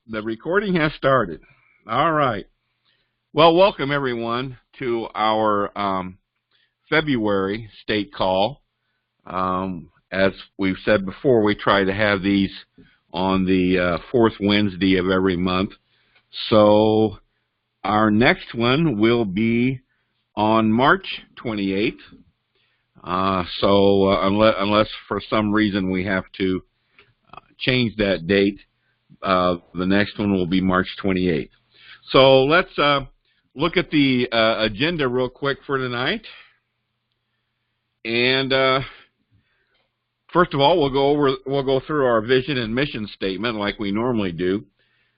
The recording has started. All right. Well, welcome everyone to our February state call. As we've said before, we try to have these on the fourth Wednesday of every month. So our next one will be on March 28th. Unless for some reason we have to change that date, the next one will be March 28th. So let's look at the agenda real quick for tonight. And first of all, we'll go through our vision and mission statement like we normally do.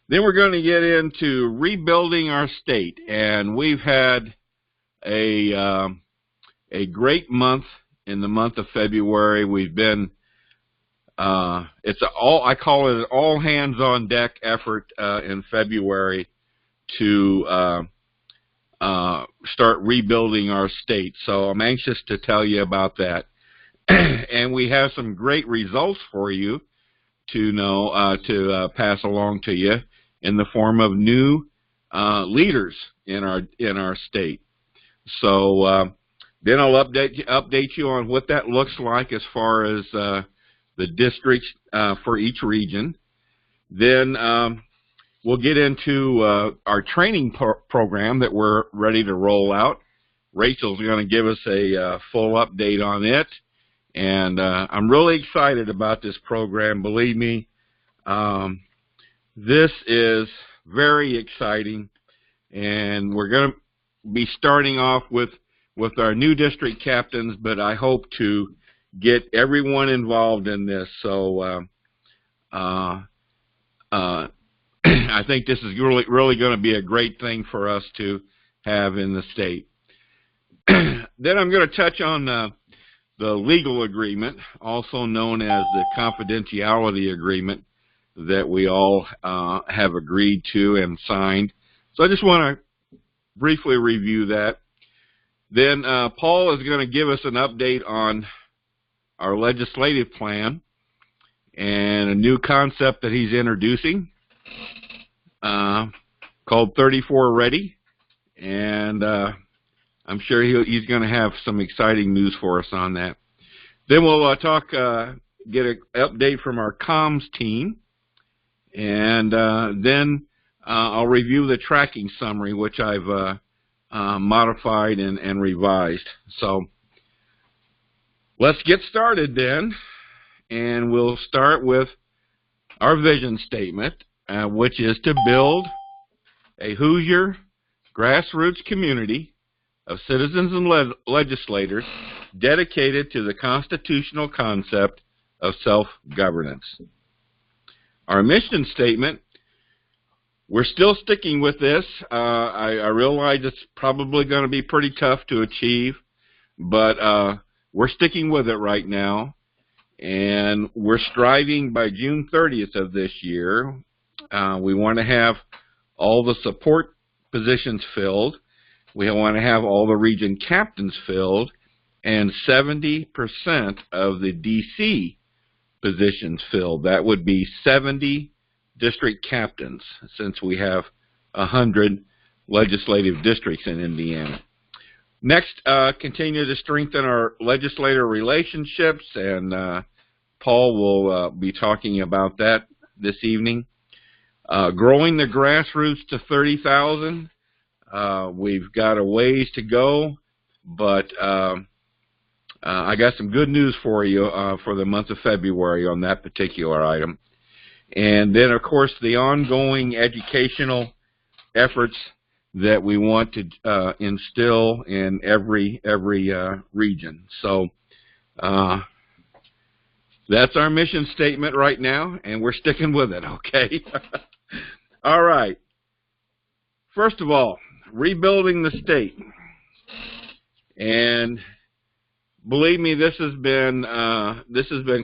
Then we're going to get into rebuilding our state, and we've had a great month in the month of February. We've been I call it an all hands on deck effort in February to start rebuilding our state. So I'm anxious to tell you about that. And we have some great results for you to know, to pass along to you in the form of new leaders in our state. So then I'll update you on what that looks like as far as the districts for each region. Then we'll get into our training program that we're ready to roll out. Rachel's going to give us a full update on it. And I'm really excited about this program. Believe me, this is very exciting. And we're going to be starting off with our new district captains, but I hope to get everyone involved in this. So I think this is really going to be a great thing for us to have in the state. Then I'm going to touch on the legal agreement, also known as the confidentiality agreement that we all have agreed to and signed. So I just want to briefly review that. Then Paul is going to give us an update on our legislative plan and a new concept that he's introducing called 34 Ready. And I'm sure he's going to have some exciting news for us on that. Then we'll get an update from our comms team. And then I'll review the tracking summary, which I've modified and revised. So let's get started then, and we'll start with our vision statement, which is to build a Hoosier grassroots community of citizens and legislators dedicated to the constitutional concept of self-governance. Our mission statement, we're still sticking with this. I realize it's probably going to be pretty tough to achieve, but we're sticking with it right now. And we're striving by June 30th of this year. We want to have all the support positions filled. We want to have all the region captains filled, and 70% of the DC positions filled. That would be 70 district captains, since we have 100 legislative districts in Indiana. Next, continue to strengthen our legislator relationships, and Paul will be talking about that this evening. Growing the grassroots to 30,000. We've got a ways to go, but I got some good news for you for the month of February on that particular item. And then, of course, the ongoing educational efforts that we want to instill in every region. So that's our mission statement right now, and we're sticking with it, okay? All right. First of all, rebuilding the state. And believe me, this has been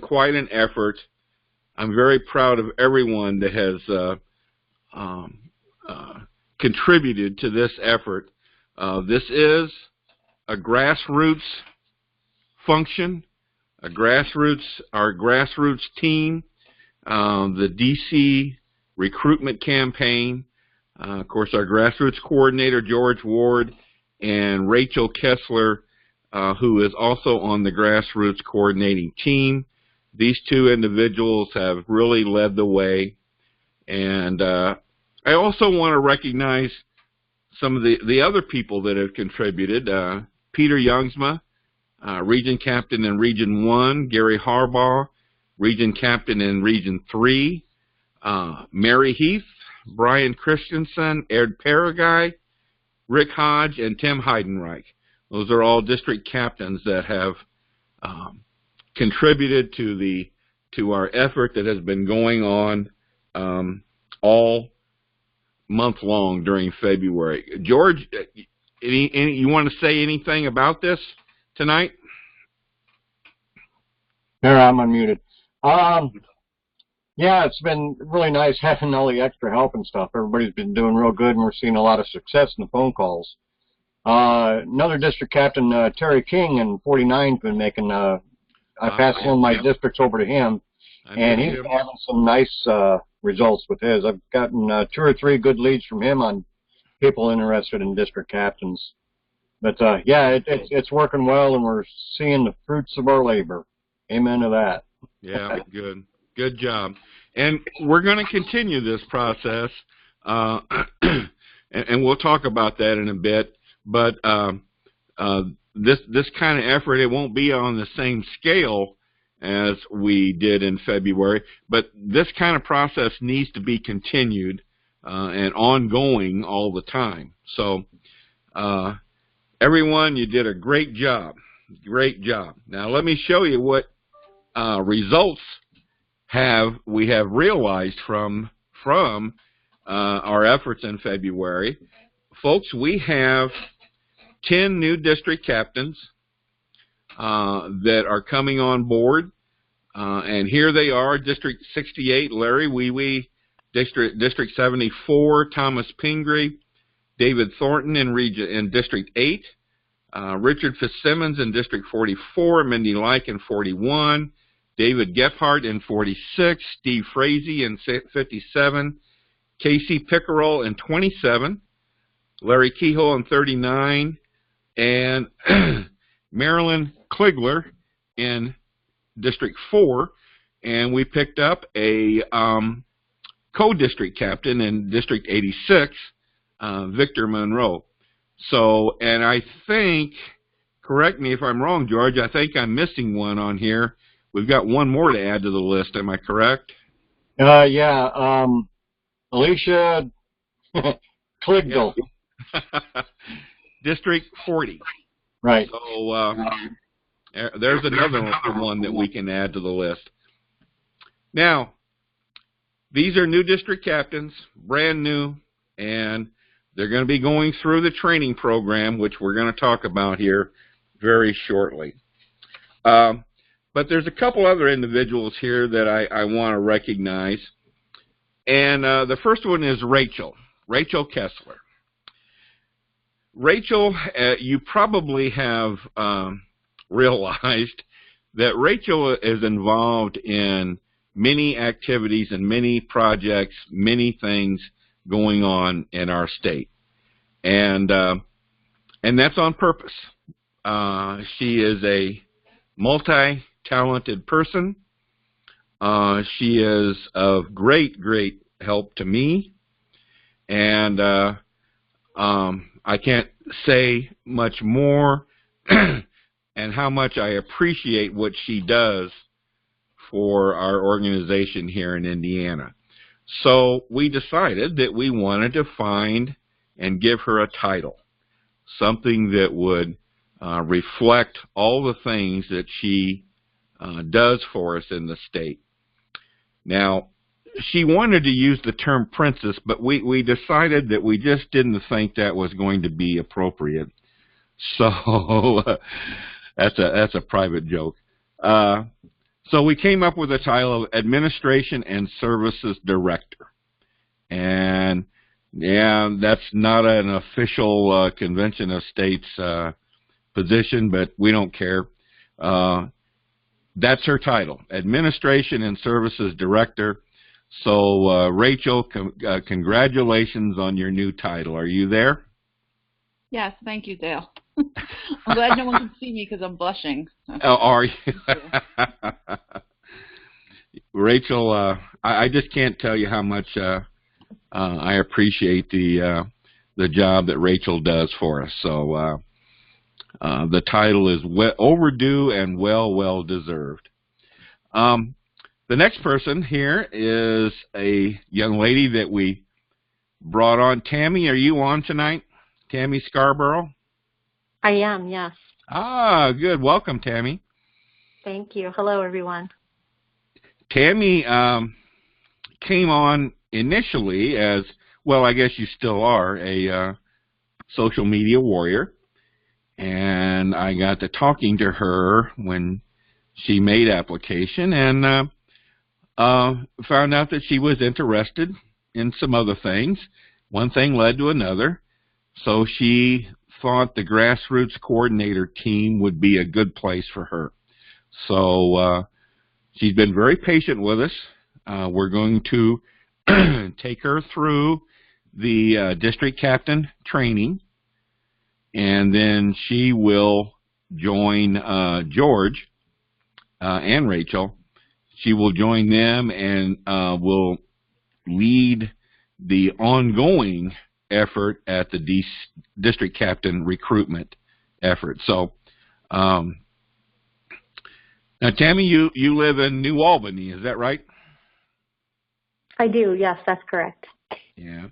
quite an effort. I'm very proud of everyone that has contributed to this effort. This is a grassroots function, our grassroots team. The DC recruitment campaign. Of course, our grassroots coordinator, George Ward, and Rachel Kessler, who is also on the grassroots coordinating team. These two individuals have really led the way. And I also want to recognize some of the other people that have contributed. Peter Youngsma, Region Captain in Region 1, Gary Harbaugh, Region Captain in Region 3, Mary Heath, Brian Christensen, Ed Paraguay, Rick Hodge, and Tim Heidenreich. Those are all district captains that have contributed to our effort that has been going on all month long during February. George, you want to say anything about this tonight? There, I'm unmuted. Yeah, it's been really nice having all the extra help and stuff. Everybody's been doing real good, and we're seeing a lot of success in the phone calls. Another district captain, Terry King in 49's been making, I passed one of my districts over to him, and he's been having some nice results with his. I've gotten 2 or 3 good leads from him on people interested in district captains. But yeah, it's working well, and we're seeing the fruits of our labor. Amen to that. Yeah, good job. And we're going to continue this process, and we'll talk about that in a bit. But this kind of effort, it won't be on the same scale as we did in February, but this kind of process needs to be continued and ongoing all the time. So everyone, you did a great job. Great job. Now let me show you what results we have realized from our efforts in February. Folks, we have 10 new district captains that are coming on board, and here they are: District 68, Larry Wee, District 74, Thomas Pingree, David Thornton in District 8, Richard Fitzsimmons in District 44, Mindy Like in 41, David Gephardt in 46, Steve Frazee in 57, Casey Pickerel in 27, Larry Kehoe in 39, and Marilyn Kligler in District 4, and we picked up a co-district captain in District 86, Victor Monroe. So, and I think, correct me if I'm wrong, George, I think I'm missing one on here. We've got one more to add to the list, am I correct? Yeah, Alicia Kligdell. District 40. Right. So there's another one that we can add to the list. Now, these are new district captains, brand new, and they're going to be going through the training program, which we're going to talk about here very shortly. But there's a couple other individuals here that I want to recognize. And the first one is Rachel Kessler. Rachel, you probably have realized that Rachel is involved in many activities and many projects, many things going on in our state. And that's on purpose. She is a multi-talented person. She is of great help to me. And I can't say much more and how much I appreciate what she does for our organization here in Indiana. So we decided that we wanted to find and give her a title, something that would reflect all the things that she does for us in the state. Now, she wanted to use the term princess, but we decided that we just didn't think that was going to be appropriate. So that's a private joke. So we came up with the title of Administration and Services Director. And yeah, that's not an official Convention of States position, but we don't care. That's her title, Administration and Services Director. So, Rachel, congratulations on your new title. Are you there? Yes, thank you, Dale. I'm glad no one can see me because I'm blushing. So. Oh, are you? Rachel, I just can't tell you how much I appreciate the job that Rachel does for us. So the title is overdue and well deserved. The next person here is a young lady that we brought on. Tammy, are you on tonight? Tammy Scarborough? I am, yes. Ah, good. Welcome, Tammy. Thank you. Hello, everyone. Tammy came on initially as, well, I guess you still are, a social media warrior. And I got to talking to her when she made application and found out that she was interested in some other things. One thing led to another. So she thought the grassroots coordinator team would be a good place for her. So she's been very patient with us. We're going to take her through the district captain training, and then she will join George and Rachel. She will join them and will lead the ongoing effort at the district captain recruitment effort. So, now Tammy, you live in New Albany, is that right? I do, yes, that's correct. Yeah.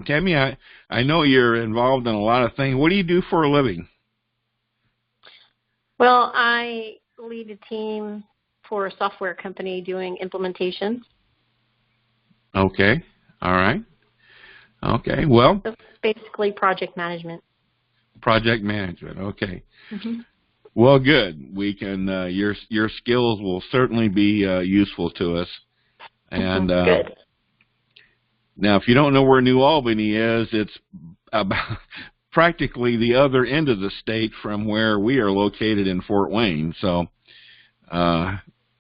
Tammy, I know you're involved in a lot of things. What do you do for a living? Well, I lead a team for a software company doing implementation. Okay. All right. Okay. Well, So basically project management. Project management. Okay. Mm-hmm. Well, good. We can. Your skills will certainly be useful to us. And good. Now, if you don't know where New Albany is, it's about practically the other end of the state from where we are located in Fort Wayne. So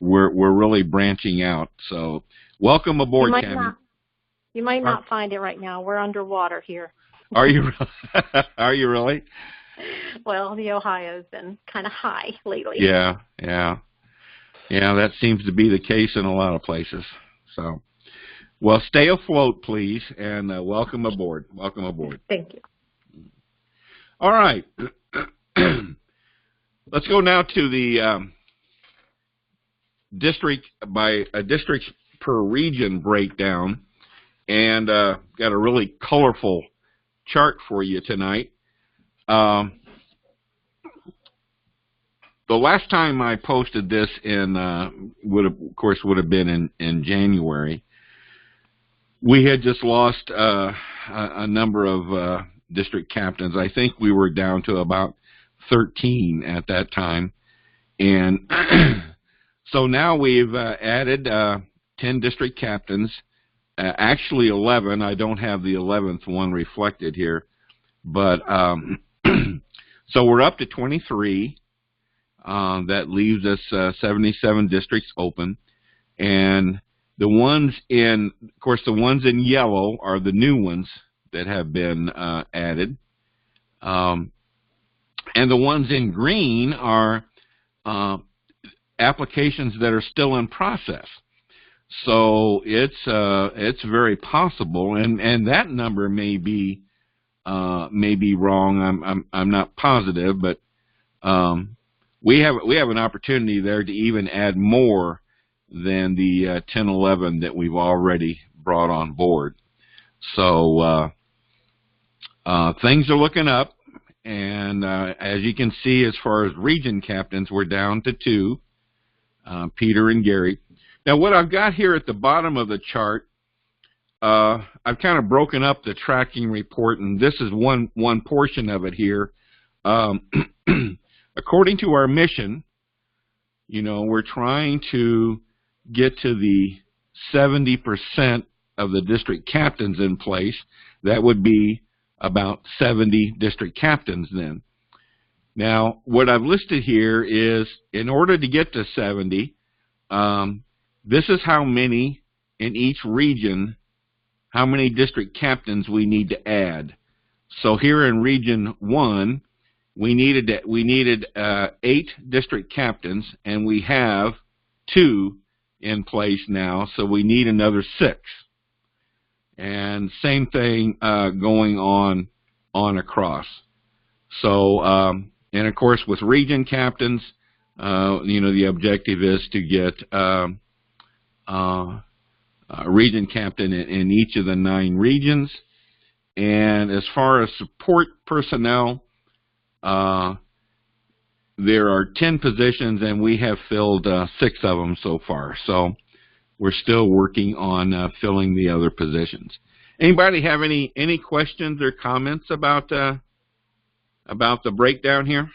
we're really branching out. So welcome aboard, Tammy. You might not find it right now. We're underwater here. Are you? Are you really? Well, the Ohio's been kind of high lately. Yeah. That seems to be the case in a lot of places. So, well, stay afloat, please, and welcome aboard. Welcome aboard. Thank you. All right. Let's go now to the district per region breakdown, and got a really colorful chart for you tonight. The last time I posted this would have been in January. We had just lost a number of district captains. I think we were down to about 13 at that time, and so now we've added 10 district captains. Actually 11. I don't have the 11th one reflected here, but so we're up to 23. That leaves us 77 districts open, and the ones in yellow are the new ones that have been added, and the ones in green are applications that are still in process. So it's very possible, and that number may be wrong. I'm not positive, but we have an opportunity there to even add more than the 10-11 that we've already brought on board. So things are looking up, and as you can see, as far as region captains, we're down to 2, Peter and Gary. Now, what I've got here at the bottom of the chart, I've kind of broken up the tracking report, and this is one portion of it here. According to our mission, we're trying to get to the 70% of the district captains in place. That would be about 70 district captains then. Now, what I've listed here is, in order to get to 70, this is how many in each region how many district captains we need to add. So here in Region 1, we needed 8 district captains, and we have 2 in place now, so we need another 6. And same thing going on across. So, and of course with region captains, the objective is to get a region captain in each of the 9 regions. And as far as support personnel, there are 10 positions, and we have filled 6 of them so far. So we're still working on filling the other positions. Anybody have any questions or comments about the breakdown here?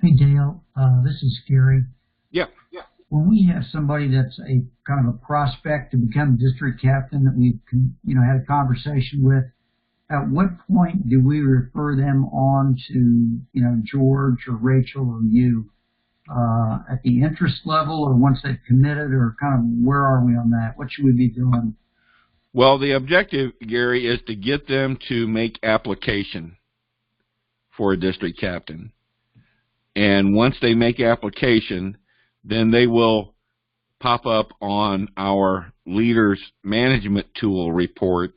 Hey Dale, this is Gary. Yeah. When we have somebody that's a kind of a prospect to become district captain that we've had a conversation with, at what point do we refer them on to George or Rachel or you? At the interest level, or once they've committed, or kind of where are we on that? What should we be doing? Well, the objective, Gary, is to get them to make application for a district captain. And once they make application, then they will pop up on our Leaders Management Tool report,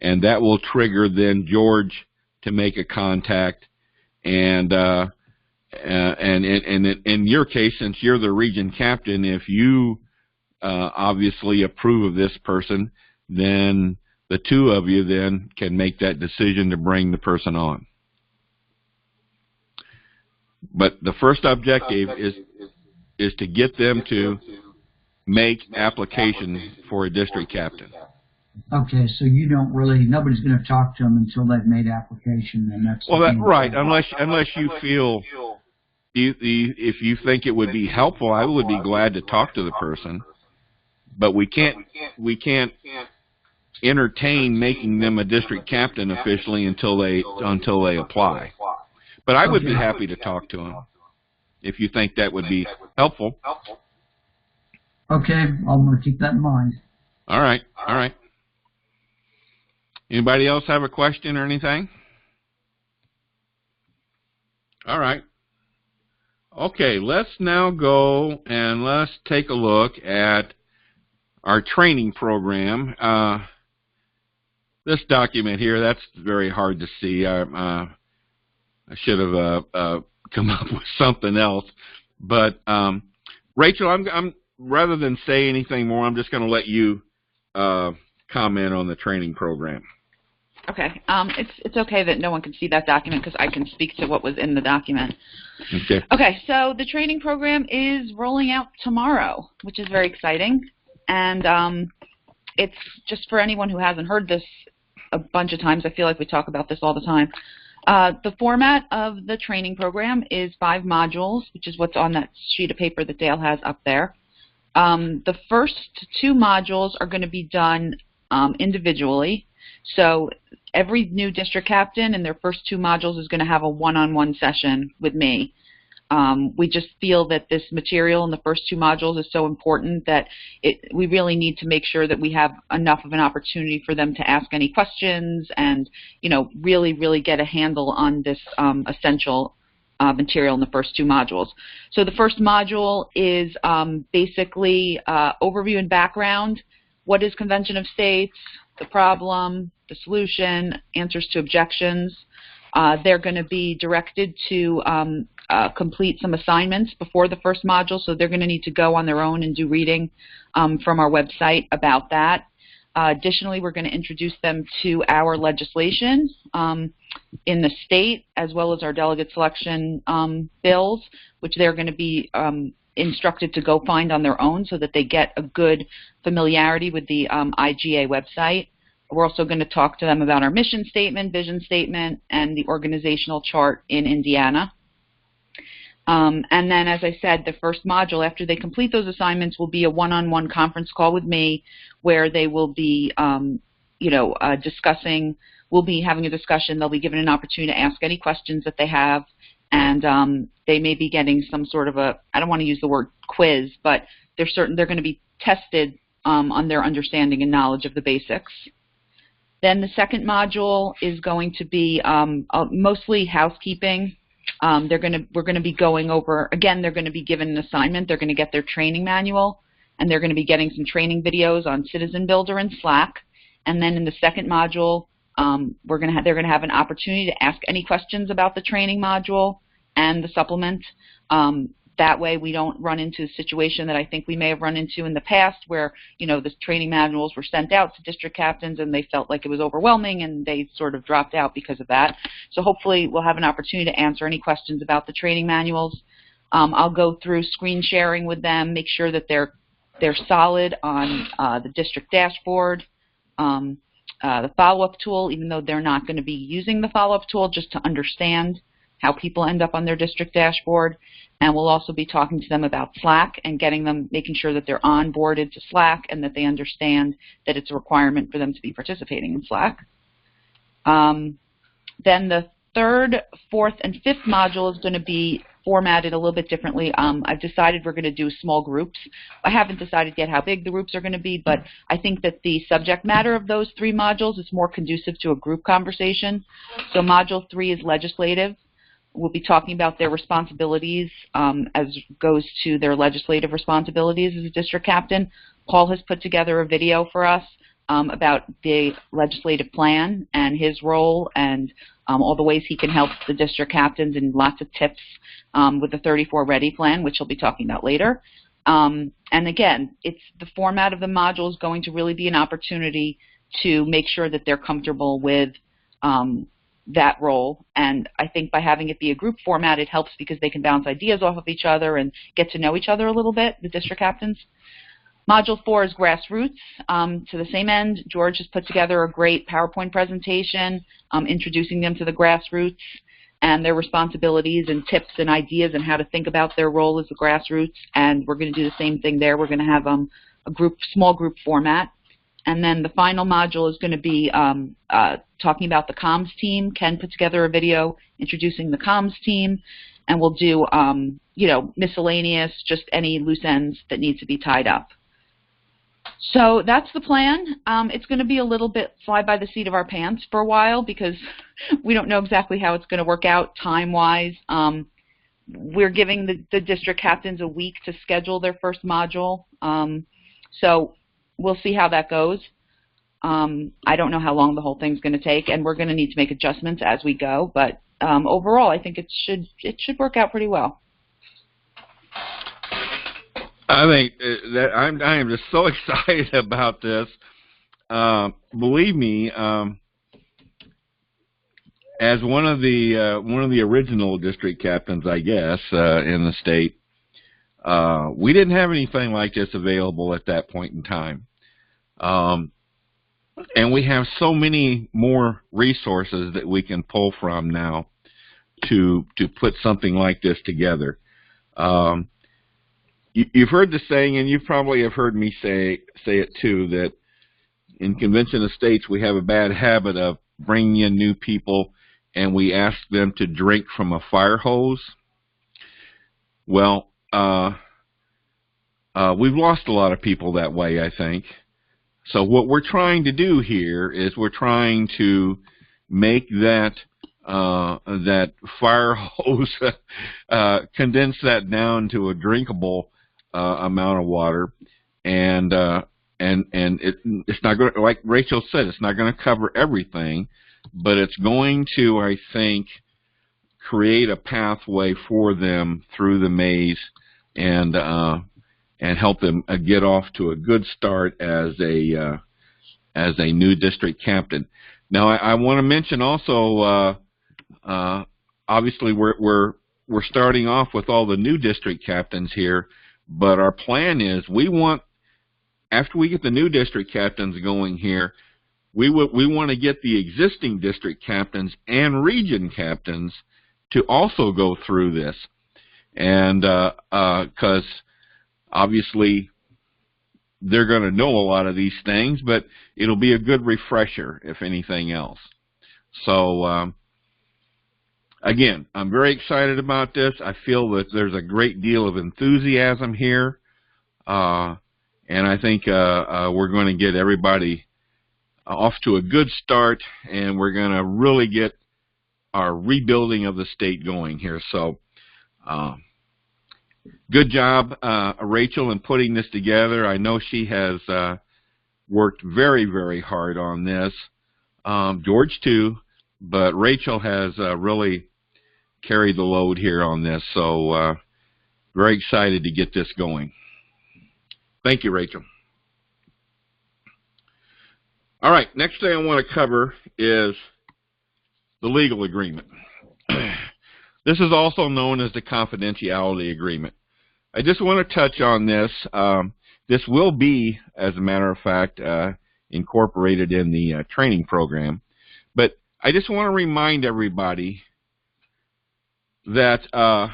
and that will trigger then George to make a contact. And in your case, since you're the region captain, if you obviously approve of this person, then the 2 of you then can make that decision to bring the person on. But the first objective is to get them to make application for a district captain. Okay, so you don't nobody's going to talk to them until they've made application, and that's right. Unless you feel, if you think it would be helpful, I would be glad to talk to the person. But we can't entertain making them a district captain officially until they apply. But I would be happy to talk to them if you think that would be helpful. Okay, I'm going to keep that in mind. All right. Anybody else have a question or anything? All right. Okay, let's now go and let's take a look at our training program. This document here, that's very hard to see. I should have come up with something else. But Rachel, I'm rather than say anything more, I'm just going to let you comment on the training program. Okay. It's okay that no one can see that document because I can speak to what was in the document. Okay. Okay, so the training program is rolling out tomorrow, which is very exciting. And it's just for anyone who hasn't heard this a bunch of times. I feel like we talk about this all the time. The format of the training program is 5 modules, which is what's on that sheet of paper that Dale has up there. The first 2 modules are going to be done individually. So every new district captain in their first 2 modules is going to have a one-on-one session with me. We just feel that this material in the first 2 modules is so important that we really need to make sure that we have enough of an opportunity for them to ask any questions and, really get a handle on this essential material in the first 2 modules. So the first module is basically overview and background. What is Convention of States, the problem, the solution, answers to objections. They're going to be directed to complete some assignments before the first module, so they're going to need to go on their own and do reading from our website about that. Additionally, we're going to introduce them to our legislation in the state, as well as our delegate selection bills, which they're going to be instructed to go find on their own so that they get a good familiarity with the IGA website. We're also going to talk to them about our mission statement, vision statement, and the organizational chart in Indiana. And then, as I said, the first module, after they complete those assignments, will be a one-on-one conference call with me where they will be, discussing, we'll be having a discussion. They'll be given an opportunity to ask any questions that they have, and they may be getting some sort of a, I don't want to use the word quiz, but they're going to be tested on their understanding and knowledge of the basics. Then the second module is going to be mostly housekeeping. We're going to be going over, again, they're going to be given an assignment. They're going to get their training manual, and they're going to be getting some training videos on Citizen Builder and Slack. And then in the second module, they're going to have an opportunity to ask any questions about the training module and the supplement. That way we don't run into a situation that I think we may have run into in the past where, you know, the training manuals were sent out to district captains and they felt like it was overwhelming and they sort of dropped out because of that. So hopefully we'll have an opportunity to answer any questions about the training manuals. I'll go through screen sharing with them, make sure that they're solid on the district dashboard, the follow-up tool, even though they're not going to be using the follow-up tool, just to understand how people end up on their district dashboard. And we'll also be talking to them about Slack and making sure that they're onboarded to Slack and that they understand that it's a requirement for them to be participating in Slack. Then the third, fourth, and fifth module is going to be formatted a little bit differently. I've decided we're going to do small groups. I haven't decided yet how big the groups are going to be, but I think that the subject matter of those three modules is more conducive to a group conversation. So module 3 is legislative. We'll be talking about their responsibilities as goes to their legislative responsibilities as a district captain. Paul has put together a video for us about the legislative plan and his role and all the ways he can help the district captains, and lots of tips with the 34 Ready plan, which he'll be talking about later. And again, the format of the module is going to really be an opportunity to make sure that they're comfortable with that role. And I think by having it be a group format, it helps because they can bounce ideas off of each other and get to know each other a little bit, the district captains. Module 4 is grassroots. To the same end, George has put together a great PowerPoint presentation introducing them to the grassroots and their responsibilities and tips and ideas and how to think about their role as the grassroots. And we're going to do the same thing there. We're going to have a small group format. And then the final module is going to be talking about the comms team. Ken put together a video introducing the comms team, and we'll do, miscellaneous, just any loose ends that need to be tied up. So that's the plan. It's going to be a little bit fly by the seat of our pants for a while because we don't know exactly how it's going to work out time-wise. We're giving the district captains a week to schedule their first module. So we'll see how that goes. I don't know how long the whole thing's going to take, and we're going to need to make adjustments as we go. But overall, I think it should work out pretty well. I think that I am just so excited about this. Believe me, as one of the original district captains, I guess, in the state, we didn't have anything like this available at that point in time. And we have so many more resources that we can pull from now to put something like this together. You've heard the saying, and you probably have heard me say it too, that in Convention of States we have a bad habit of bringing in new people and we ask them to drink from a fire hose. Well, we've lost a lot of people that way, I think. So what we're trying to do here is we're trying to make that fire hose, condense that down to a drinkable amount of water, and it's not going to, like Rachel said, it's not going to cover everything, but it's going to, I think, create a pathway for them through the maze and help them get off to a good start as a new district captain. Now, I want to mention also, obviously, we're starting off with all the new district captains here, but our plan is after we get the new district captains going here, we want to get the existing district captains and region captains to also go through this, and because obviously they're going to know a lot of these things, but it'll be a good refresher if anything else. So again, I'm very excited about this. I feel that there's a great deal of enthusiasm here, and I think we're going to get everybody off to a good start, and we're going to really get our rebuilding of the state going here. So good job, Rachel, in putting this together. I know she has worked very, very hard on this. George, too, but Rachel has really carried the load here on this. So very excited to get this going. Thank you, Rachel. All right, next thing I want to cover is the legal agreement. This is also known as the confidentiality agreement. I just want to touch on this. This will be, as a matter of fact, incorporated in the training program. But I just want to remind everybody that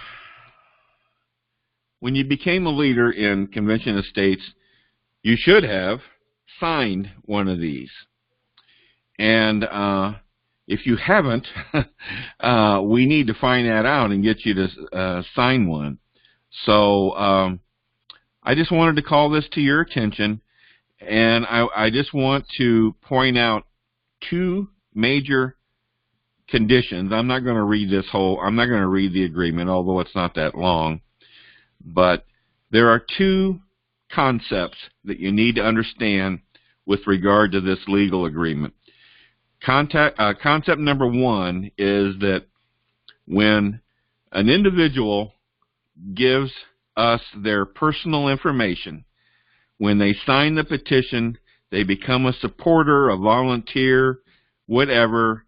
when you became a leader in Convention of States, you should have signed one of these. And if you haven't, we need to find that out and get you to sign one. So I just wanted to call this to your attention, and I just want to point out two major conditions. I'm not going to read I'm not going to read the agreement, although it's not that long, but there are two concepts that you need to understand with regard to this legal agreement. Concept number one is that when an individual gives us their personal information, when they sign the petition, they become a supporter, a volunteer, whatever,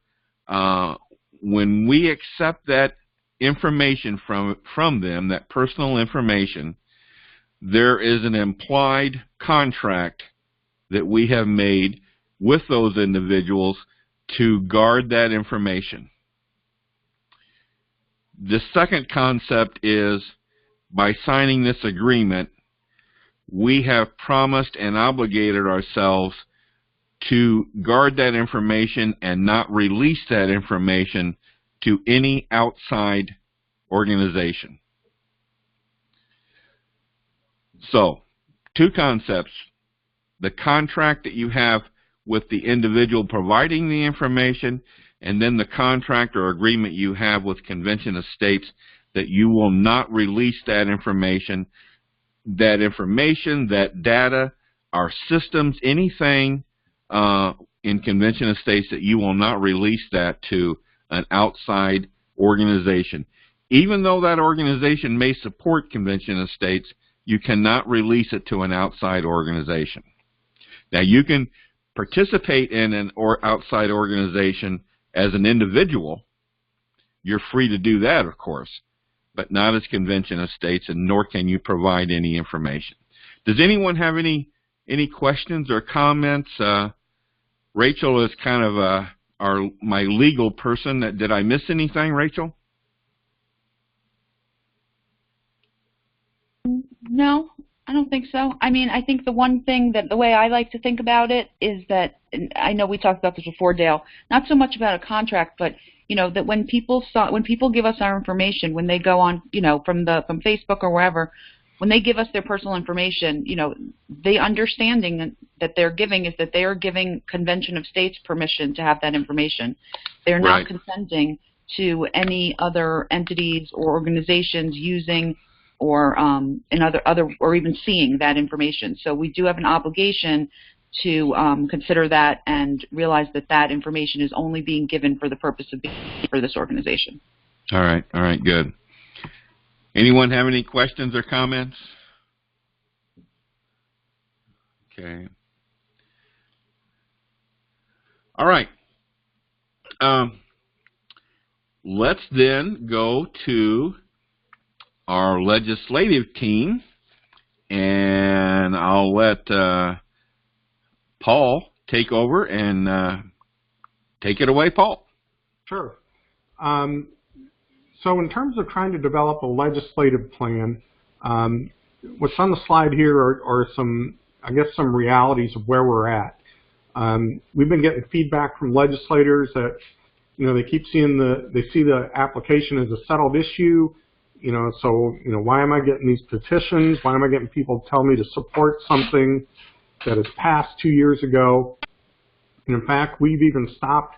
when we accept that information from them, that personal information, there is an implied contract that we have made with those individuals to guard that information. The second concept is, by signing this agreement, we have promised and obligated ourselves to guard that information and not release that information to any outside organization. So, two concepts. The contract that you have with the individual providing the information, and then the contract or agreement you have with Convention of States that you will not release that information, that data, our systems, anything in Convention of States, that you will not release that to an outside organization. Even though that organization may support Convention of States, you cannot release it to an outside organization. Now, you can participate in an outside organization as an individual. You're free to do that, of course, but not as Convention of States, and nor can you provide any information. Does anyone have any questions or comments? Rachel is kind of my legal person. Did I miss anything, Rachel? No, I don't think so. I mean, I think the one thing that the way I like to think about it is that, and I know we talked about this before, Dale, not so much about a contract, but you know, that when people give us our information, when they go on, you know, from Facebook or wherever, when they give us their personal information, you know, the understanding that they're giving is that they are giving Convention of States permission to have that information. They're not consenting to any other entities or organizations using or or even seeing that information. So we do have an obligation to consider that and realize that that information is only being given for the purpose of being for this organization. All right, good. Anyone have any questions or comments? Okay. All right. Let's then go to our legislative team, and I'll let Paul take over and take it away, Paul. Sure. So in terms of trying to develop a legislative plan, what's on the slide here are some realities of where we're at. We've been getting feedback from legislators that they keep seeing they see the application as a settled issue. So why am I getting these petitions? Why am I getting people to tell me to support something that is passed 2 years ago? And in fact, we've even stopped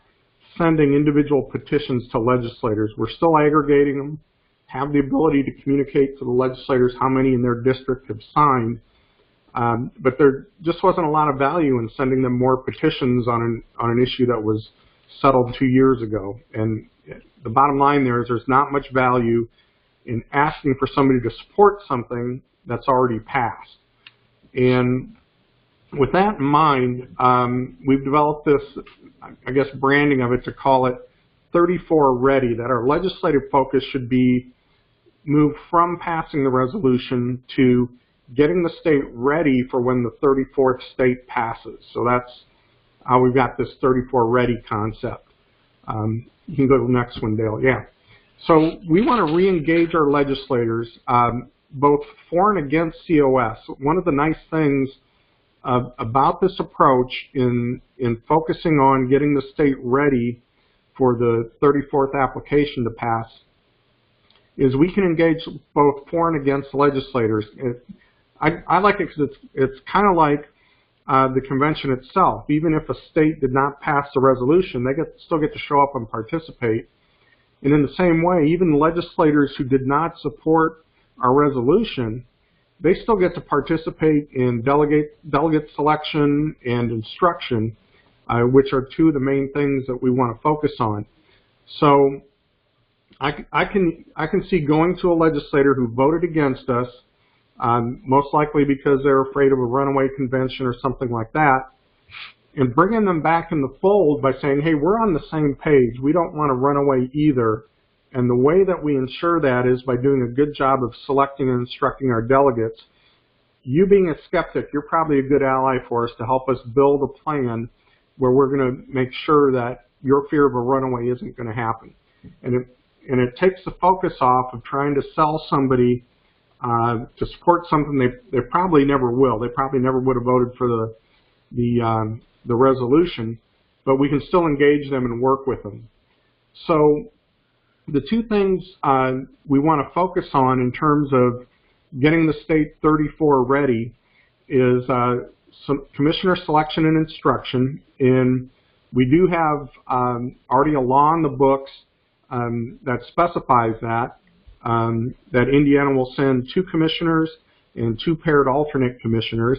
sending individual petitions to legislators. We're still aggregating them, have the ability to communicate to the legislators how many in their district have signed. But there just wasn't a lot of value in sending them more petitions on an issue that was settled 2 years ago. And the bottom line there is there's not much value in asking for somebody to support something that's already passed. And with that in mind, we've developed this, I guess, branding of it to call it 34 Ready, that our legislative focus should be moved from passing the resolution to getting the state ready for when the 34th state passes. So that's how we've got this 34 Ready concept. You can go to the next one, Dale. Yeah. So we want to re-engage our legislators, both for and against COS. One of the nice things about this approach in focusing on getting the state ready for the 34th application to pass is we can engage both for and against legislators. I like it because it's kind of like the convention itself. Even if a state did not pass the resolution, they still get to show up and participate. And in the same way, even legislators who did not support our resolution, they still get to participate in delegate selection and instruction, which are two of the main things that we want to focus on. So I can see going to a legislator who voted against us, most likely because they're afraid of a runaway convention or something like that, and bringing them back in the fold by saying, hey, we're on the same page. We don't want to run away either. And the way that we ensure that is by doing a good job of selecting and instructing our delegates. You being a skeptic, you're probably a good ally for us to help us build a plan where we're going to make sure that your fear of a runaway isn't going to happen. And it takes the focus off of trying to sell somebody to support something they probably never will. They probably never would have voted for the resolution, but we can still engage them and work with them. So the two things we want to focus on in terms of getting the state 34 ready is some commissioner selection and instruction. And we do have already a law in the books that specifies that Indiana will send 2 commissioners and 2 paired alternate commissioners.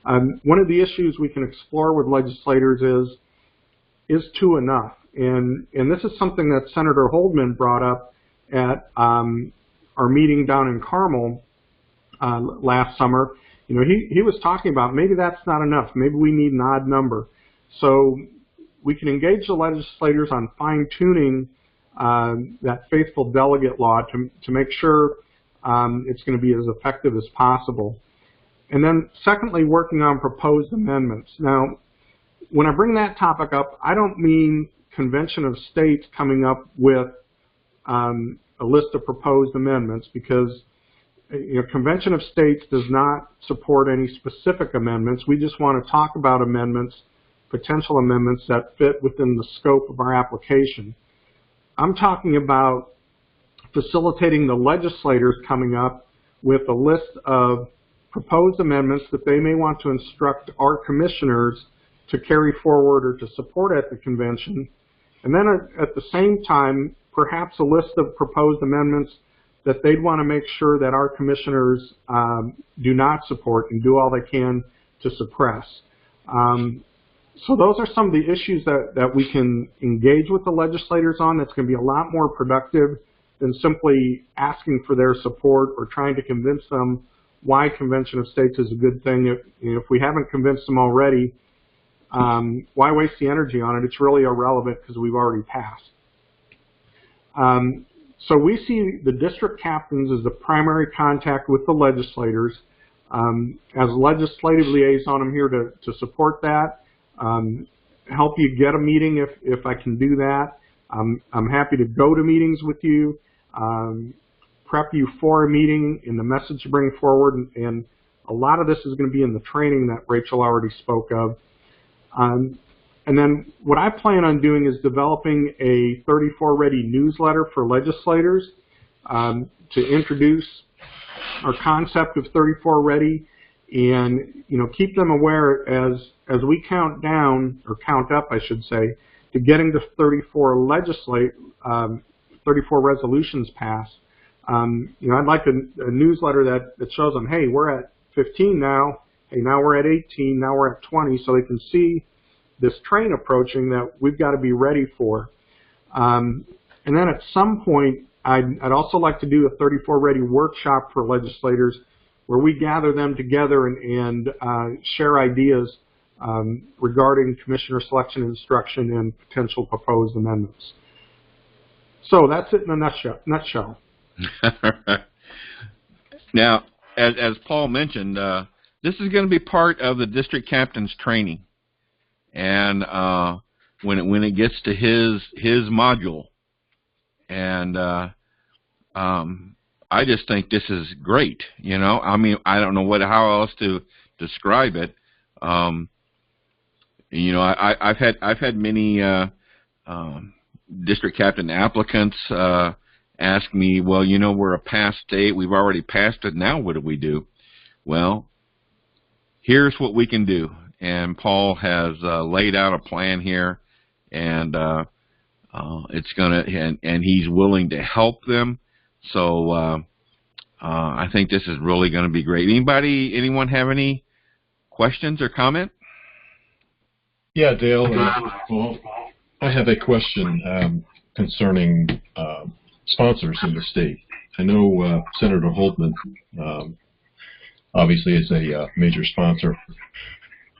One of the issues we can explore with legislators is 2 enough? And this is something that Senator Holdman brought up at our meeting down in Carmel last summer. He was talking about maybe that's not enough. Maybe we need an odd number. So we can engage the legislators on fine-tuning that faithful delegate law to make sure it's going to be as effective as possible. And then secondly, working on proposed amendments. Now, when I bring that topic up, I don't mean Convention of States coming up with a list of proposed amendments, because Convention of States does not support any specific amendments. We just want to talk about amendments, potential amendments that fit within the scope of our application. I'm talking about facilitating the legislators coming up with a list of proposed amendments that they may want to instruct our commissioners to carry forward or to support at the convention. And then at the same time, perhaps a list of proposed amendments that they'd want to make sure that our commissioners do not support and do all they can to suppress. So those are some of the issues that we can engage with the legislators on. That's going to be a lot more productive than simply asking for their support or trying to convince them why Convention of States is a good thing. If we haven't convinced them already, why waste the energy on it? It's really irrelevant because we've already passed. So we see the district captains as the primary contact with the legislators. As a legislative liaison, I'm here to support that, help you get a meeting if I can do that. I'm happy to go to meetings with you, prep you for a meeting in the message to bring forward, and a lot of this is going to be in the training that Rachel already spoke of. And then what I plan on doing is developing a 34 Ready newsletter for legislators to introduce our concept of 34 Ready, and keep them aware as we count down, or count up, I should say, to getting to 34 resolutions passed. I'd like a newsletter that shows them, hey, we're at 15 now. Hey, now we're at 18. Now we're at 20, so they can see this train approaching that we've got to be ready for. And then at some point, I'd also like to do a 34 Ready workshop for legislators, where we gather them together and share ideas regarding commissioner selection instruction and potential proposed amendments. So that's it in a nutshell. Now, as Paul mentioned, this is going to be part of the district captain's training, and when it gets to his module, and I just think this is great. I mean, I don't know how else to describe it. I've had many district captain applicants ask me, well, we're a past state, we've already passed it, now what do we do? Well, here's what we can do, and Paul has laid out a plan here, and and he's willing to help them. So I think this is really going to be great. Anyone have any questions or comment? Yeah, Dale. I have a question concerning sponsors in the state. I know Senator Holtman obviously is a major sponsor.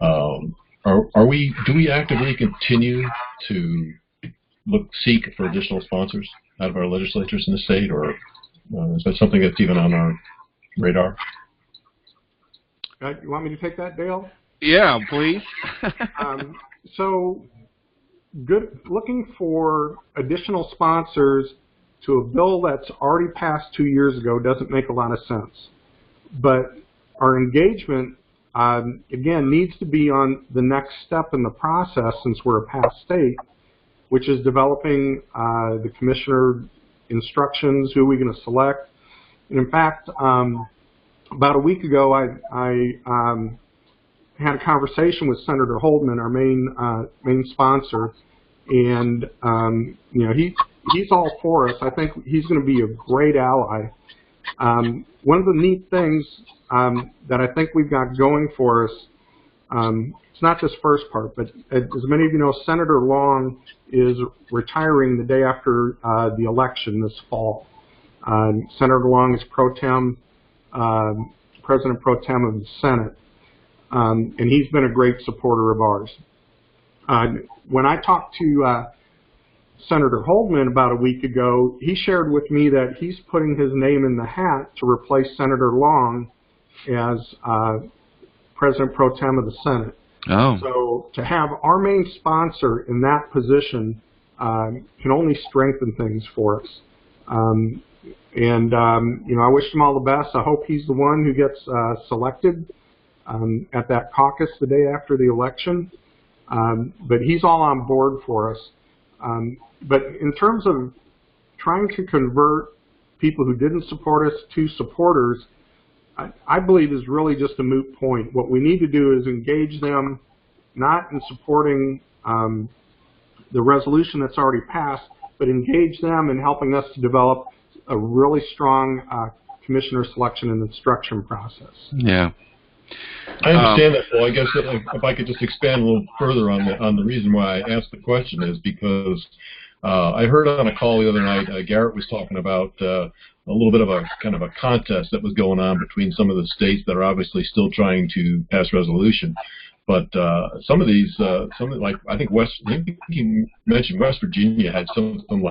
Do we actively continue to seek for additional sponsors out of our legislatures in the state, or is that something that's even on our radar? You want me to take that, Dale? Yeah, please. So, looking for additional sponsors to a bill that's already passed 2 years ago doesn't make a lot of sense. But our engagement, again, needs to be on the next step in the process, since we're a past state, which is developing the commissioner instructions, who are we going to select. And in fact, about a week ago, I had a conversation with Senator Holtman, our main sponsor, and he's all for us. I think he's going to be a great ally. One of the neat things that I think we've got going for us, it's not this first part, but as many of you know, Senator Long is retiring the day after the election this fall. Senator Long is President Pro Tem of the Senate, and he's been a great supporter of ours. When I talked to Senator Holtman about a week ago, he shared with me that he's putting his name in the hat to replace Senator Long as President Pro Tem of the Senate. Oh. So to have our main sponsor in that position can only strengthen things for us. I wish him all the best. I hope he's the one who gets selected at that caucus the day after the election. But he's all on board for us. But in terms of trying to convert people who didn't support us to supporters, I believe is really just a moot point. What we need to do is engage them, not in supporting the resolution that's already passed, but engage them in helping us to develop a really strong commissioner selection and instruction process. Yeah. I understand that, Paul. I guess if I could just expand a little further on the reason why I asked the question is because I heard on a call the other night, Garrett was talking about a little bit of a kind of a contest that was going on between some of the states that are obviously still trying to pass resolution. But some of these, like I think you mentioned West Virginia had something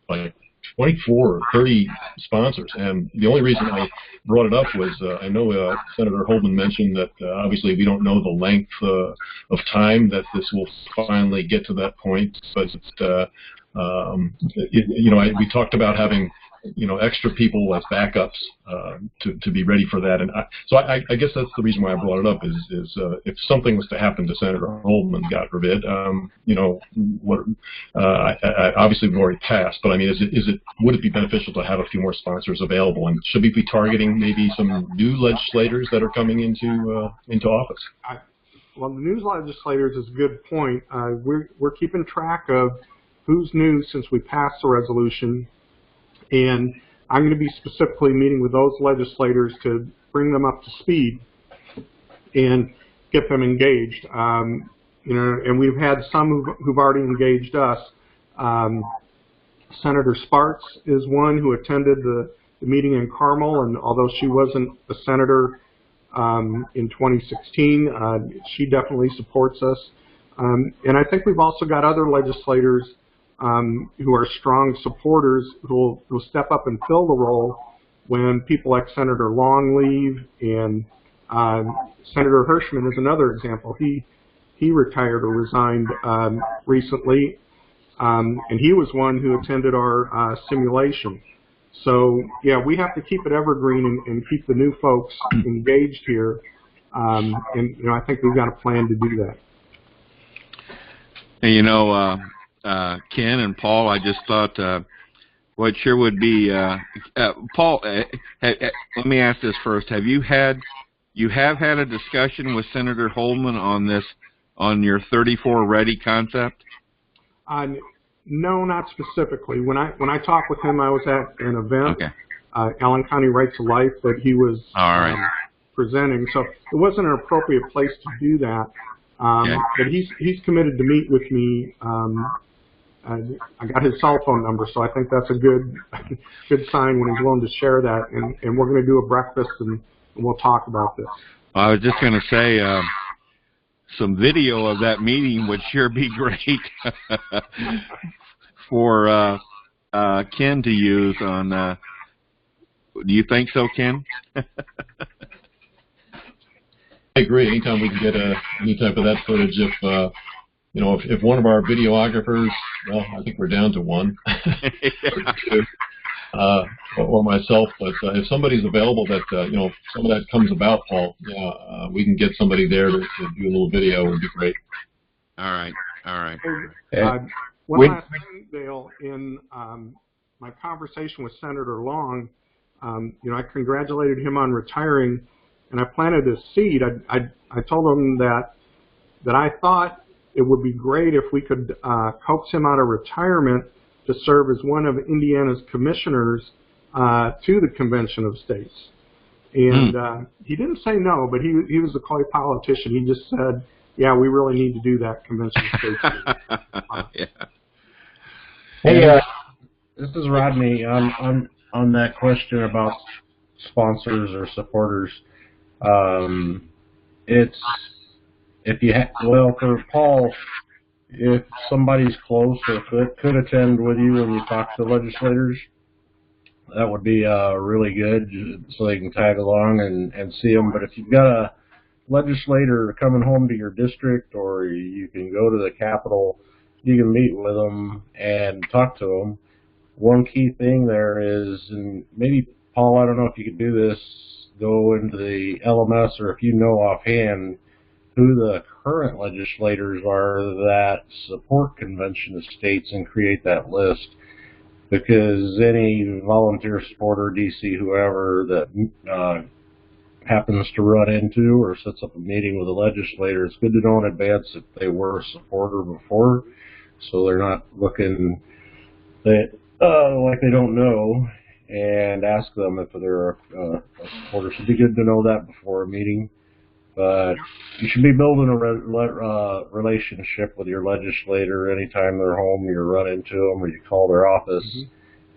like 24 or 30 sponsors, and the only reason I brought it up was I know Senator Holtman mentioned that obviously we don't know the length of time that this will finally get to that point, but we talked about having extra people as backups to be ready for that. And so I guess that's the reason why I brought it up is if something was to happen to Senator Holman, God forbid, obviously we've already passed, but I mean, would it be beneficial to have a few more sponsors available? And should we be targeting maybe some new legislators that are coming into office? Well, the new legislators is a good point. We're keeping track of who's new since we passed the resolution, and I'm going to be specifically meeting with those legislators to bring them up to speed and get them engaged. And we've had some who've already engaged us. Senator Sparks is one who attended the meeting in Carmel, and although she wasn't a senator in 2016, she definitely supports us. And I think we've also got other legislators who are strong supporters who will step up and fill the role when people like Senator Long leave, and Senator Hirschman is another example. He retired or resigned recently, and he was one who attended our simulation. So, yeah, we have to keep it evergreen and keep the new folks engaged here, and I think we've got a plan to do that. And, Ken and Paul, I just thought what sure would be, Paul, let me ask this first. You have had a discussion with Senator Holman on your 34 Ready concept? No, not specifically. When I talked with him, I was at an event, okay. Allen County Right to Life, that he was presenting. So it wasn't an appropriate place to do that. Okay. But he's committed to meet with me. I got his cell phone number, so I think that's a good sign when he's willing to share that. And we're going to do a breakfast and we'll talk about this. I was just going to say some video of that meeting would sure be great for Ken to use on. Do you think so, Ken? I agree. Anytime we can get any type of that footage, if one of our videographers, well, I think we're down to one, or myself, but if somebody's available that some of that comes about, Paul, we can get somebody there to do a little video. Would be great. All right. One last thing, Dale. In my conversation with Senator Long, I congratulated him on retiring, and I planted a seed. I told him that I thought it would be great if we could coax him out of retirement to serve as one of Indiana's commissioners to the Convention of States. And he didn't say no, but he was a coy politician. He just said, yeah, we really need to do that Convention of States. Yeah. Hey, this is Rodney. On that question about sponsors or supporters, it's for Paul, if somebody's close or could attend with you when you talk to legislators, that would be really good, so they can tag along and see them. But if you've got a legislator coming home to your district, or you can go to the Capitol, you can meet with them and talk to them. One key thing there is, and maybe, Paul, I don't know if you could do this, go into the LMS, or if you know offhand who the current legislators are that support Convention of States, and create that list. Because any volunteer supporter, DC, whoever that happens to run into or sets up a meeting with a legislator, it's good to know in advance if they were a supporter before, so they're not looking like they don't know, and ask them if they're a supporter. So it'd be good to know that before a meeting. But you should be building a relationship with your legislator anytime they're home. You run into them, or you call their office,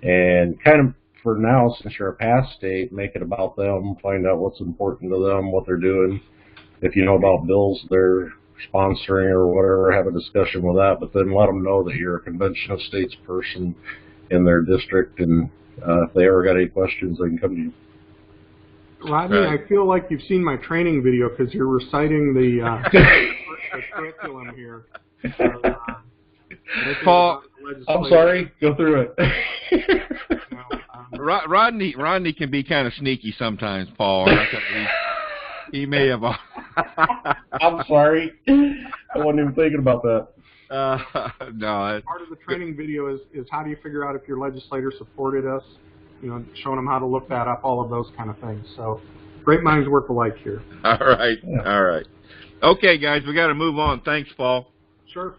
and kind of, for now, since you're a past state, make it about them. Find out what's important to them, what they're doing. If you know about bills they're sponsoring or whatever, have a discussion with that. But then let them know that you're a Convention of States person in their district, and if they ever got any questions, they can come to you. Rodney, right. I feel like you've seen my training video because you're reciting the curriculum here. Paul, I'm sorry. Go through it. Rodney can be kind of sneaky sometimes, Paul. He may have. I'm sorry. I wasn't even thinking about that. No. Part of the training video is how do you figure out if your legislator supported us, showing them how to look that up, all of those kind of things. So great minds work alike here. All right. Yeah. All right. Okay, guys, we got to move on. Thanks, Paul. Sure.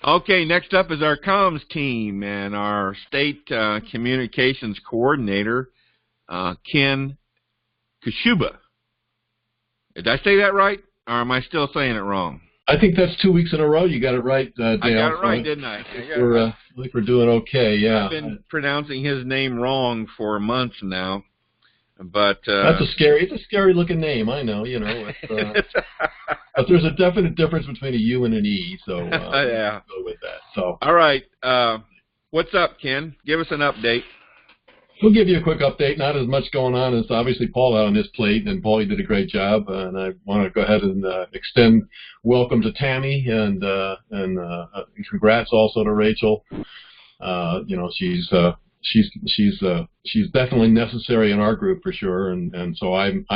Okay, next up is our comms team and our state communications coordinator, Ken Kashuba. Did I say that right, or am I still saying it wrong? I think that's 2 weeks in a row. You got it right, Dale. I got it right, didn't I? I think we're doing okay. Yeah. I've been pronouncing his name wrong for months now, but it's a scary looking name. I know, but there's a definite difference between a U and an E. So yeah, go with that. So all right, what's up, Ken? Give us an update. We'll give you a quick update. Not as much going on as obviously Paul had on his plate, and Paul, you did a great job. And I want to go ahead and extend welcome to Tammy and congrats also to Rachel. She's definitely necessary in our group for sure. And so I'm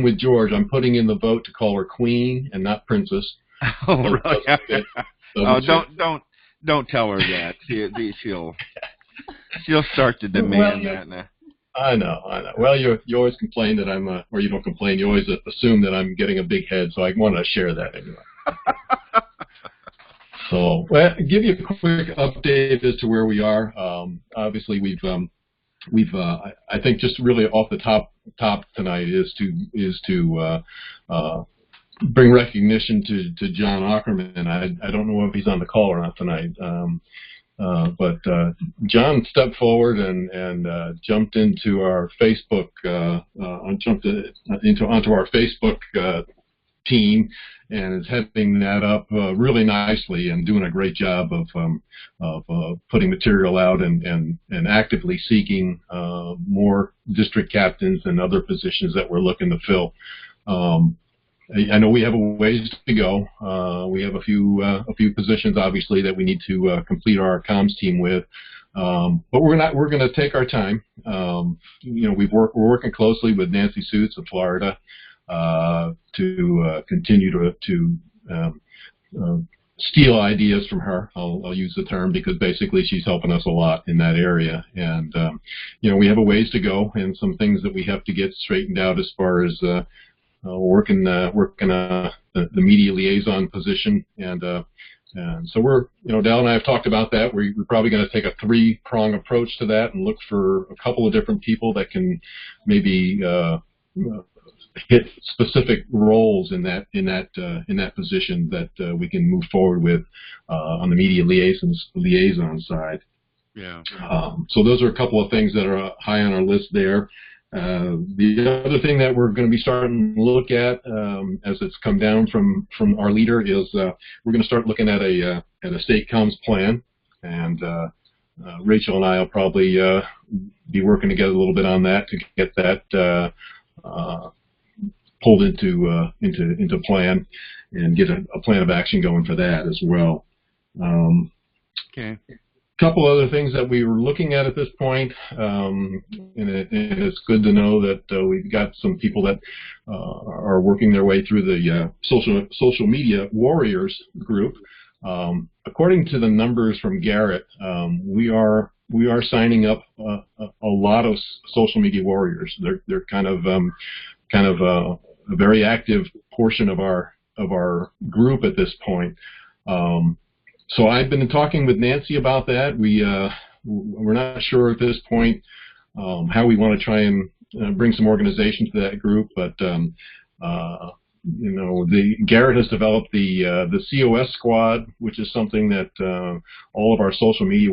with George. I'm putting in the vote to call her Queen and not Princess. Oh, right. Don't tell her that. She'll start to demand that now. I know. Well, you always complain that I'm, or you don't complain. You always assume that I'm getting a big head, so I wanted to share that anyway. So, give you a quick update as to where we are. Obviously, we've I think just really off the top tonight is to bring recognition to John Ackerman. I don't know if he's on the call or not tonight. But John stepped forward and jumped into our Facebook, onto our Facebook team, and is heading that up really nicely and doing a great job of putting material out and actively seeking more district captains and other positions that we're looking to fill. I know we have a ways to go. We have a few positions, obviously, that we need to complete our comms team with. But we're going to take our time. We're working closely with Nancy Suits of Florida to continue to steal ideas from her. I'll use the term because basically she's helping us a lot in that area. And we have a ways to go and some things that we have to get straightened out as far as working the media liaison position, and so we're, Dal and I have talked about that. We're probably going to take a 3-prong approach to that and look for a couple of different people that can maybe hit specific roles in that position that we can move forward with on the media liaison side. Yeah. So those are a couple of things that are high on our list there. The other thing that we're going to be starting to look at, as it's come down from our leader, is we're going to start looking at a state comms plan, and Rachel and I will probably be working together a little bit on that to get that pulled into plan and get a plan of action going for that as well. Okay. Couple other things that we were looking at this point, and it's good to know that we've got some people that are working their way through the social media warriors group. According to the numbers from Garrett, we are signing up a lot of social media warriors. They're kind of a very active portion of our group at this point. So I've been talking with Nancy about that. We're not sure at this point how we want to try and bring some organization to that group, but Garrett has developed the COS squad, which is something that all of our social media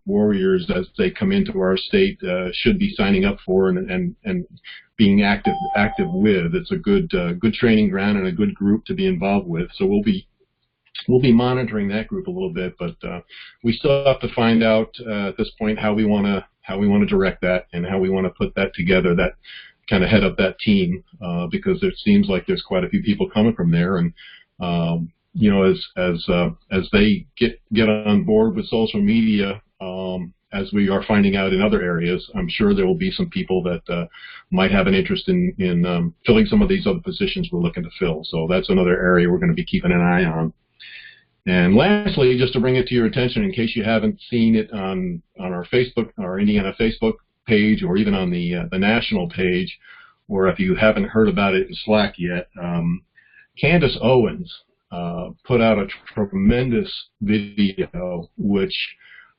warriors, as they come into our state, should be signing up for and being active with. It's a good training ground and a good group to be involved with. So we'll be monitoring that group a little bit, but we still have to find out at this point how we want to direct that and how we want to put that together, that kind of head up that team, because it seems like there's quite a few people coming from there, and as they get on board with social media, as we are finding out in other areas, I'm sure there will be some people that might have an interest in filling some of these other positions we're looking to fill. So that's another area we're going to be keeping an eye on. And lastly, just to bring it to your attention, in case you haven't seen it on our Facebook, our Indiana Facebook page, or even on the national page, or if you haven't heard about it in Slack yet, Candace Owens put out a tremendous video, which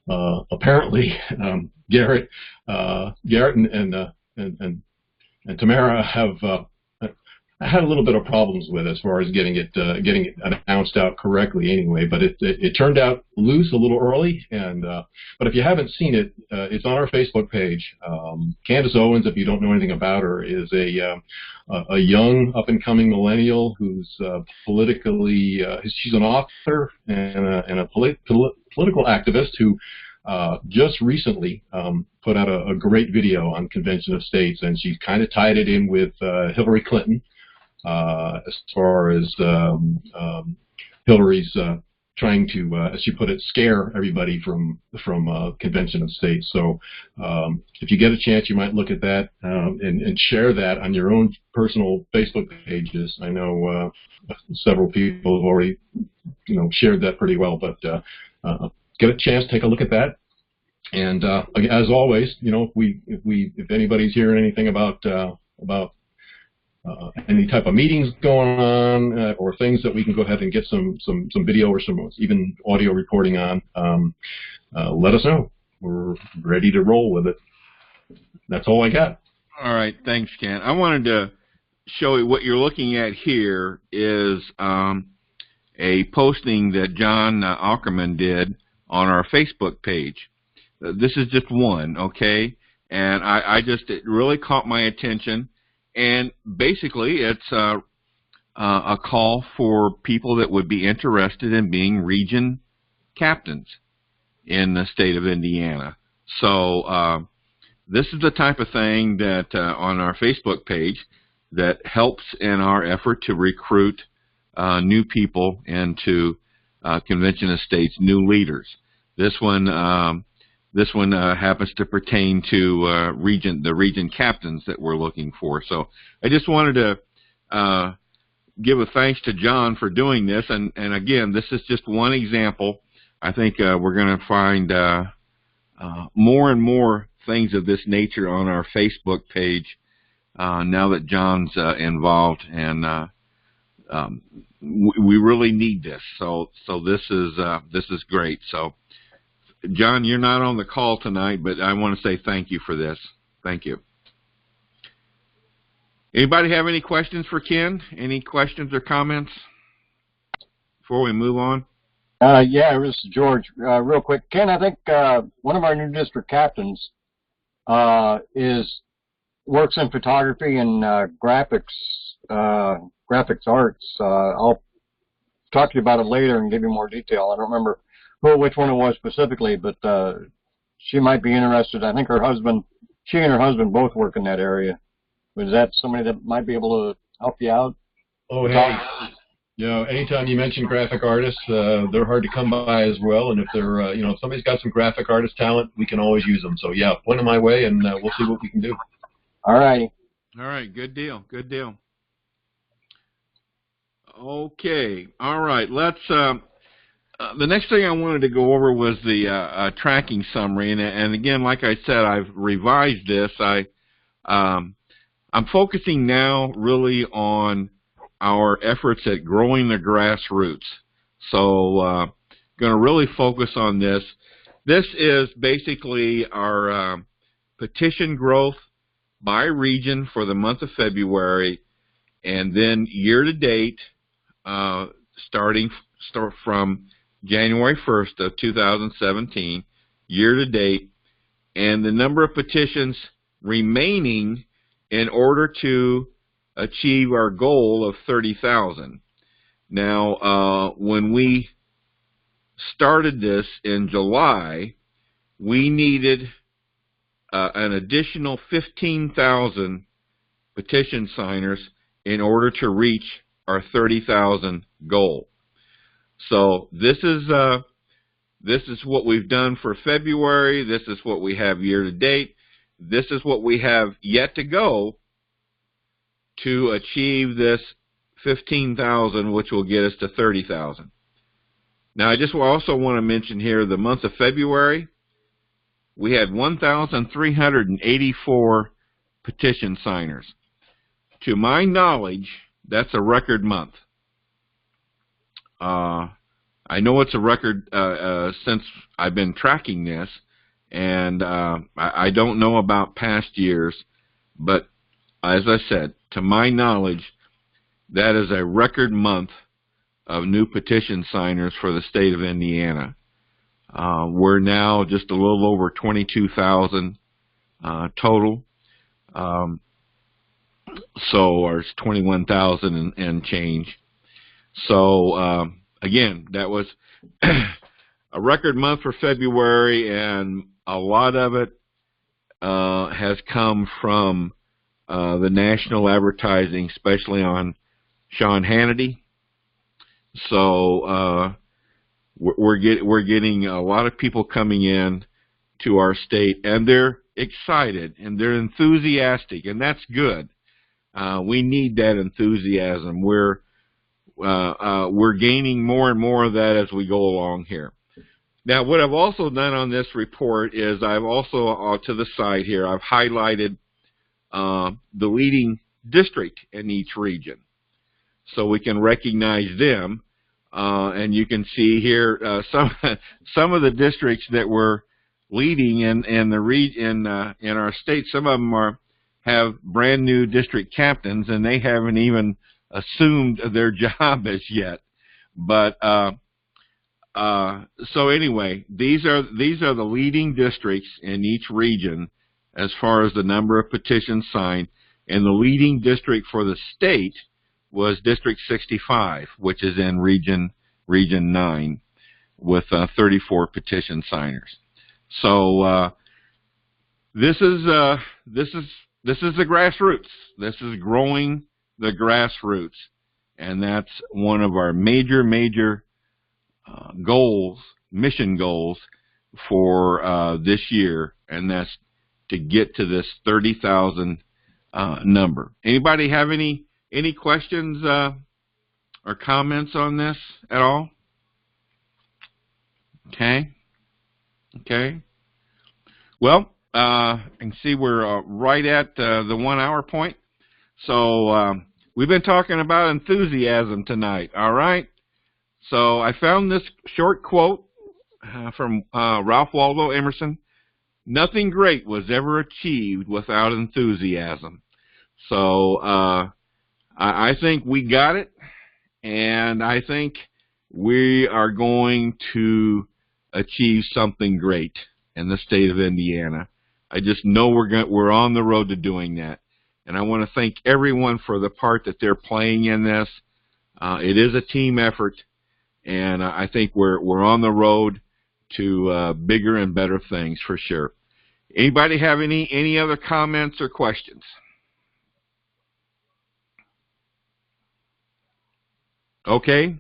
apparently Garrett and Tamara have had a little bit of problems with as far as getting it announced out correctly anyway, but it turned out loose a little early. And but if you haven't seen it, it's on our Facebook page. Candace Owens, if you don't know anything about her, is a young up and coming millennial who's politically she's an author and a political activist who just recently put out a great video on Convention of States, and she's kind of tied it in with Hillary Clinton. As far as Hillary's trying to, as she put it, scare everybody from Convention of States. So if you get a chance, you might look at that and share that on your own personal Facebook pages. I know several people have already, shared that pretty well. But get a chance, take a look at that. And as always, if anybody's hearing anything about any type of meetings going on or things that we can go ahead and get some video or some even audio reporting on, let us know. We're ready to roll with it. That's all I got. All right, thanks, Ken. I wanted to show you what you're looking at here is a posting that John Ackerman did on our Facebook page. This is just one, okay? And it really caught my attention. And basically, it's a call for people that would be interested in being region captains in the state of Indiana. So this is the type of thing that on our Facebook page that helps in our effort to recruit new people into Convention of States, new leaders. This one happens to pertain to the region captains that we're looking for. So I just wanted to give a thanks to John for doing this. And again, this is just one example. I think we're going to find more and more things of this nature on our Facebook page now that John's involved. And we really need this. So this is great. So. John, you're not on the call tonight, but I want to say thank you for this. Thank you. Anybody have any questions for Ken? Any questions or comments before we move on? Yeah, this is George. Real quick, Ken, I think one of our new district captains works in photography and graphics arts. I'll talk to you about it later and give you more detail. I don't remember which one it was specifically, but she might be interested. I think she and her husband both work in that area. Is that somebody that might be able to help you out? Oh, hey, anytime you mention graphic artists, they're hard to come by as well. And if they're, if somebody's got some graphic artist talent, we can always use them. So yeah, point them my way, and we'll see what we can do. All righty. All right, good deal, good deal. Okay, all right, let's. The next thing I wanted to go over was the tracking summary, and again, like I said, I've revised this. I'm focusing now really on our efforts at growing the grassroots. So, going to really focus on this. This is basically our petition growth by region for the month of February, and then year to date, start from January 1st of 2017, year to date, and the number of petitions remaining in order to achieve our goal of 30,000. Now, when we started this in July, we needed an additional 15,000 petition signers in order to reach our 30,000 goal. So this is this is what we've done for February, this is what we have year to date, this is what we have yet to go to achieve this 15,000, which will get us to 30,000. Now, I just also want to mention here the month of February, we had 1,384 petition signers. To my knowledge, that's a record month. I know it's a record since I've been tracking this, and I don't know about past years, but as I said, to my knowledge, that is a record month of new petition signers for the state of Indiana. We're now just a little over 22,000 total. Or it's 21,000 and change. So again, that was a record month for February, and a lot of it has come from the national advertising, especially on Sean Hannity. So we're getting a lot of people coming in to our state, and they're excited and they're enthusiastic, and that's good. We need that enthusiasm. We're gaining more and more of that as we go along here. Now, what I've also done on this report is I've also, to the side here, I've highlighted the leading district in each region, so we can recognize them. And you can see here some of the districts that were leading in our state. Some of them have brand new district captains, and they haven't even assumed their job as yet. But so anyway, these are the leading districts in each region as far as the number of petitions signed, and the leading district for the state was District 65, which is in Region 9, with 34 petition signers. So this is the grassroots. This is growing the grassroots, and that's one of our major goals, mission goals for this year, and that's to get to this 30,000 number. Anybody have any questions or comments on this at all? Okay. Well, I can see we're right at the 1 hour point. So we've been talking about enthusiasm tonight, all right? So I found this short quote from Ralph Waldo Emerson. Nothing great was ever achieved without enthusiasm. So I think we got it, and I think we are going to achieve something great in the state of Indiana. I just know we're on the road to doing that, and I want to thank everyone for the part that they're playing in this. It is a team effort, and I think we're on the road to bigger and better things for sure. Anybody have any other comments or questions? Okay.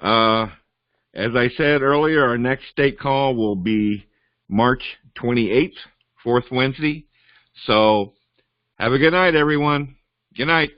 As I said earlier, our next state call will be March 28th, fourth Wednesday. So have a good night, everyone. Good night.